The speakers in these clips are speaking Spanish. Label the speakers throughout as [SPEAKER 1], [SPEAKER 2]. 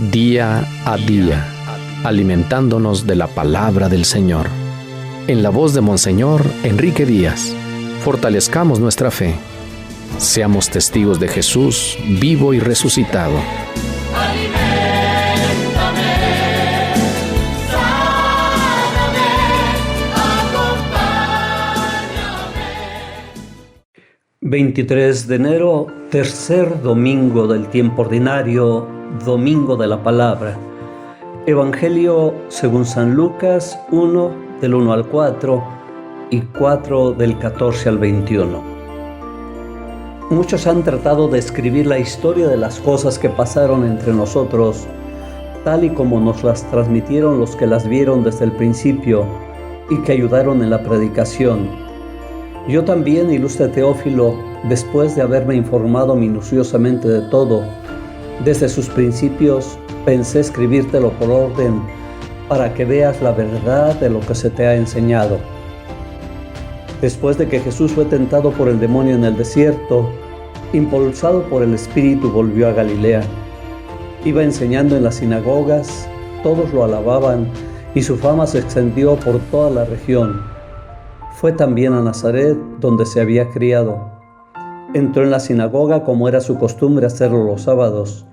[SPEAKER 1] día a día, alimentándonos de la palabra del Señor. En la voz de Monseñor Enrique Díaz, fortalezcamos nuestra fe. Seamos testigos de Jesús vivo y resucitado.
[SPEAKER 2] Aliméntame, sáname, acompáñame.
[SPEAKER 3] 23 de enero, tercer domingo del tiempo ordinario, domingo de la palabra. Evangelio según San Lucas 1, del 1 al 4 y 4 del 14 al 21. Muchos han tratado de escribir la historia de las cosas que pasaron entre nosotros, tal y como nos las transmitieron los que las vieron desde el principio y que ayudaron en la predicación. Yo también, ilustre Teófilo, después de haberme informado minuciosamente de todo, desde sus principios, pensé escribírtelo por orden para que veas la verdad de lo que se te ha enseñado. Después de que Jesús fue tentado por el demonio en el desierto, impulsado por el Espíritu volvió a Galilea. Iba enseñando en las sinagogas, todos lo alababan y su fama se extendió por toda la región. Fue también a Nazaret, donde se había criado. Entró en la sinagoga como era su costumbre hacerlo los sábados,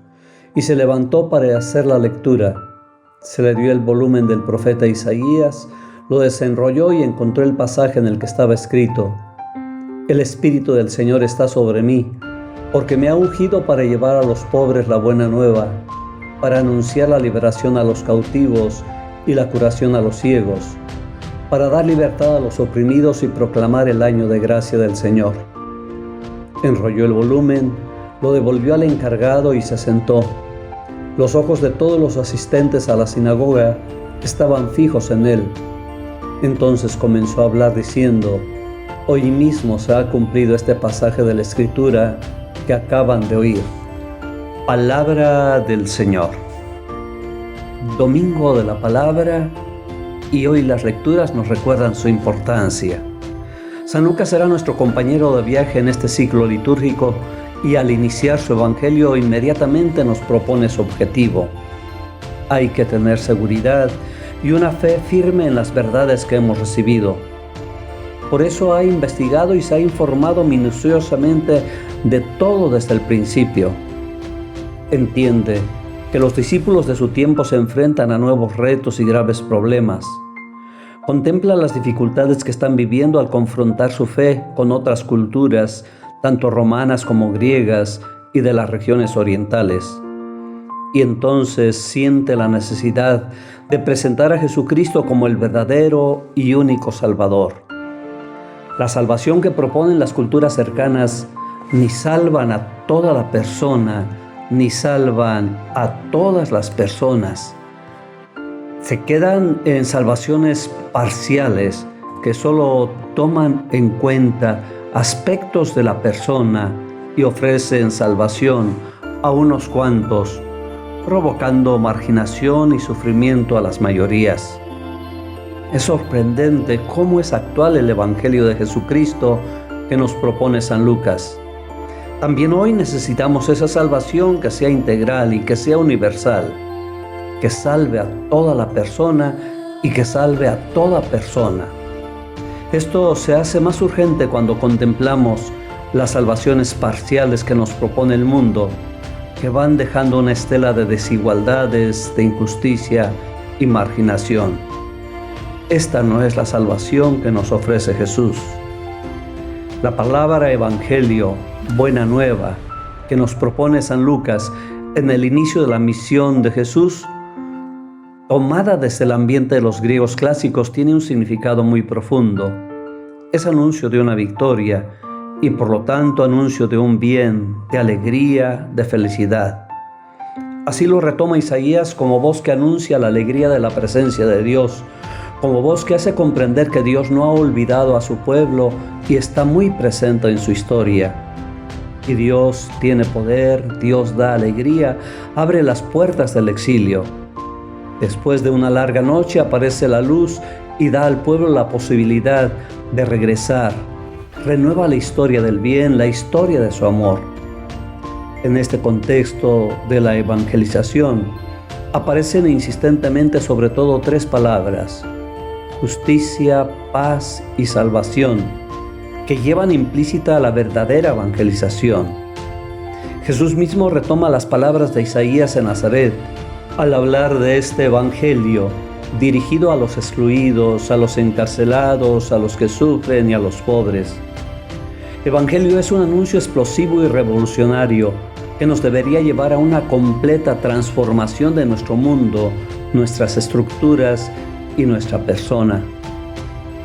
[SPEAKER 3] y se levantó para hacer la lectura. Se le dio el volumen del profeta Isaías, lo desenrolló y encontró el pasaje en el que estaba escrito: El Espíritu del Señor está sobre mí, porque me ha ungido para llevar a los pobres la buena nueva, para anunciar la liberación a los cautivos y la curación a los ciegos, para dar libertad a los oprimidos y proclamar el año de gracia del Señor. Enrolló el volumen, lo devolvió al encargado y se sentó. Los ojos de todos los asistentes a la sinagoga estaban fijos en él. Entonces comenzó a hablar diciendo: Hoy mismo se ha cumplido este pasaje de la Escritura que acaban de oír. Palabra del Señor. Domingo de la Palabra, y hoy las lecturas nos recuerdan su importancia. San Lucas será nuestro compañero de viaje en este ciclo litúrgico y al iniciar su Evangelio inmediatamente nos propone su objetivo. Hay que tener seguridad y una fe firme en las verdades que hemos recibido. Por eso ha investigado y se ha informado minuciosamente de todo desde el principio. Entiende que los discípulos de su tiempo se enfrentan a nuevos retos y graves problemas. Contempla las dificultades que están viviendo al confrontar su fe con otras culturas, tanto romanas como griegas y de las regiones orientales. Y entonces siente la necesidad de presentar a Jesucristo como el verdadero y único Salvador. La salvación que proponen las culturas cercanas ni salvan a toda la persona, ni salvan a todas las personas. Se quedan en salvaciones parciales que solo toman en cuenta aspectos de la persona y ofrecen salvación a unos cuantos, provocando marginación y sufrimiento a las mayorías. Es sorprendente cómo es actual el Evangelio de Jesucristo que nos propone San Lucas. También hoy necesitamos esa salvación que sea integral y que sea universal, que salve a toda la persona y que salve a toda persona. Esto se hace más urgente cuando contemplamos las salvaciones parciales que nos propone el mundo, que van dejando una estela de desigualdades, de injusticia y marginación. Esta no es la salvación que nos ofrece Jesús. La palabra evangelio, buena nueva, que nos propone San Lucas en el inicio de la misión de Jesús, tomada desde el ambiente de los griegos clásicos, tiene un significado muy profundo. Es anuncio de una victoria y por lo tanto anuncio de un bien, de alegría, de felicidad. Así lo retoma Isaías como voz que anuncia la alegría de la presencia de Dios, como voz que hace comprender que Dios no ha olvidado a su pueblo y está muy presente en su historia. Y Dios tiene poder, Dios da alegría, abre las puertas del exilio. Después de una larga noche aparece la luz y da al pueblo la posibilidad de regresar. Renueva la historia del bien, la historia de su amor. En este contexto de la evangelización, aparecen insistentemente sobre todo tres palabras: justicia, paz y salvación, que llevan implícita la verdadera evangelización. Jesús mismo retoma las palabras de Isaías en Nazaret al hablar de este evangelio dirigido a los excluidos, a los encarcelados, a los que sufren y a los pobres. Evangelio es un anuncio explosivo y revolucionario que nos debería llevar a una completa transformación de nuestro mundo, nuestras estructuras y nuestra persona.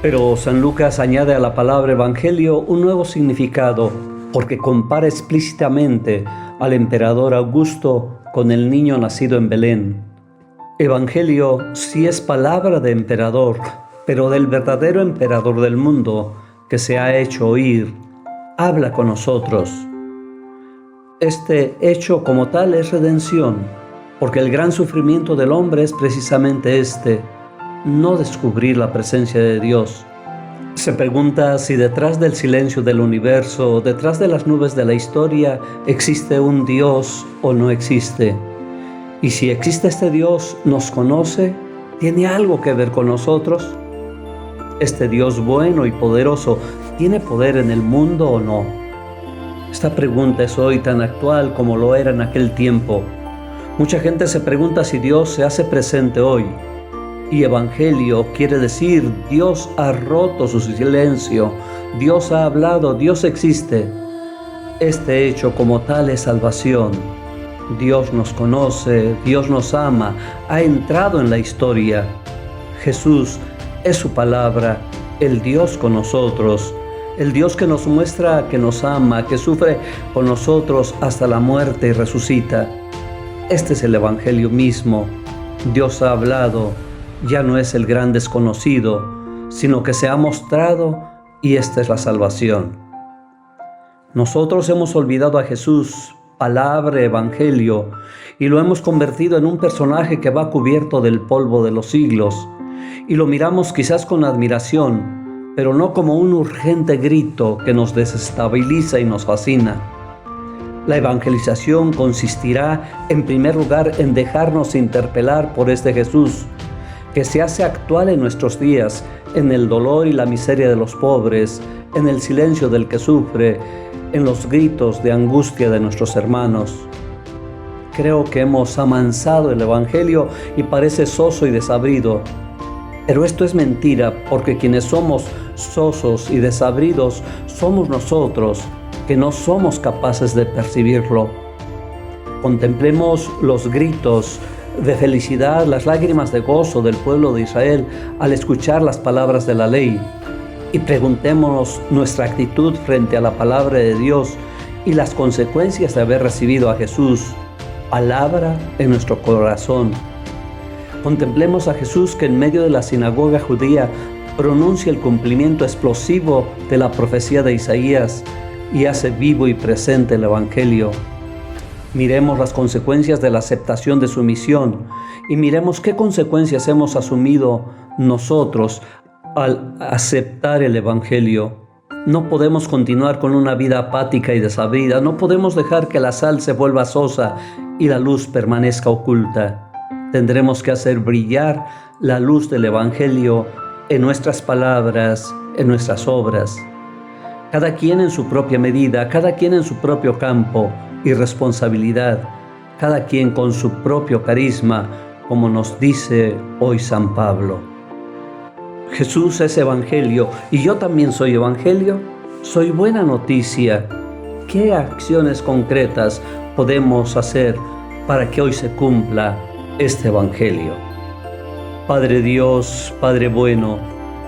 [SPEAKER 3] Pero San Lucas añade a la palabra evangelio un nuevo significado, porque compara explícitamente al emperador Augusto con el niño nacido en Belén. Evangelio sí es palabra de emperador, pero del verdadero emperador del mundo que se ha hecho oír, habla con nosotros. Este hecho como tal es redención, porque el gran sufrimiento del hombre es precisamente este: no descubrir la presencia de Dios. Se pregunta si detrás del silencio del universo, detrás de las nubes de la historia, existe un Dios o no existe. Y si existe este Dios, ¿nos conoce? ¿Tiene algo que ver con nosotros? ¿Este Dios bueno y poderoso tiene poder en el mundo o no? Esta pregunta es hoy tan actual como lo era en aquel tiempo. Mucha gente se pregunta si Dios se hace presente hoy. Y evangelio quiere decir: Dios ha roto su silencio, Dios ha hablado, Dios existe. Este hecho como tal es salvación. Dios nos conoce, Dios nos ama, ha entrado en la historia. Jesús es su palabra, el Dios con nosotros, el Dios que nos muestra que nos ama, que sufre con nosotros hasta la muerte y resucita. Este es el evangelio mismo. Dios ha hablado, ya no es el gran desconocido, sino que se ha mostrado, y esta es la salvación. Nosotros hemos olvidado a Jesús, palabra, evangelio, y lo hemos convertido en un personaje que va cubierto del polvo de los siglos, y lo miramos quizás con admiración, pero no como un urgente grito que nos desestabiliza y nos fascina. La evangelización consistirá, en primer lugar, en dejarnos interpelar por este Jesús, que se hace actual en nuestros días, en el dolor y la miseria de los pobres, en el silencio del que sufre, en los gritos de angustia de nuestros hermanos. Creo que hemos amansado el evangelio y parece soso y desabrido. Pero esto es mentira, porque quienes somos sosos y desabridos somos nosotros, que no somos capaces de percibirlo. Contemplemos los gritos de felicidad, las lágrimas de gozo del pueblo de Israel al escuchar las palabras de la ley, y preguntémonos nuestra actitud frente a la palabra de Dios y las consecuencias de haber recibido a Jesús, palabra en nuestro corazón. Contemplemos a Jesús que en medio de la sinagoga judía pronuncia el cumplimiento explosivo de la profecía de Isaías y hace vivo y presente el evangelio. Miremos las consecuencias de la aceptación de su misión y miremos qué consecuencias hemos asumido nosotros al aceptar el evangelio. No podemos continuar con una vida apática y desabrida. No podemos dejar que la sal se vuelva sosa y la luz permanezca oculta. Tendremos que hacer brillar la luz del evangelio en nuestras palabras, en nuestras obras. Cada quien en su propia medida, cada quien en su propio campo y responsabilidad, cada quien con su propio carisma, como nos dice hoy San Pablo. Jesús es evangelio y yo también soy evangelio. Soy buena noticia. ¿Qué acciones concretas podemos hacer para que hoy se cumpla este evangelio? Padre Dios, Padre bueno,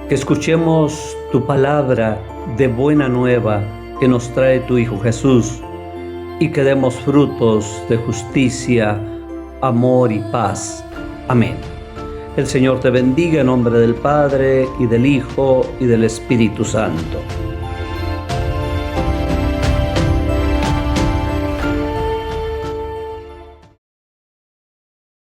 [SPEAKER 3] que escuchemos tu palabra de buena nueva que nos trae tu Hijo Jesús y que demos frutos de justicia, amor y paz. Amén. El Señor te bendiga en nombre del Padre, y del Hijo, y del Espíritu Santo.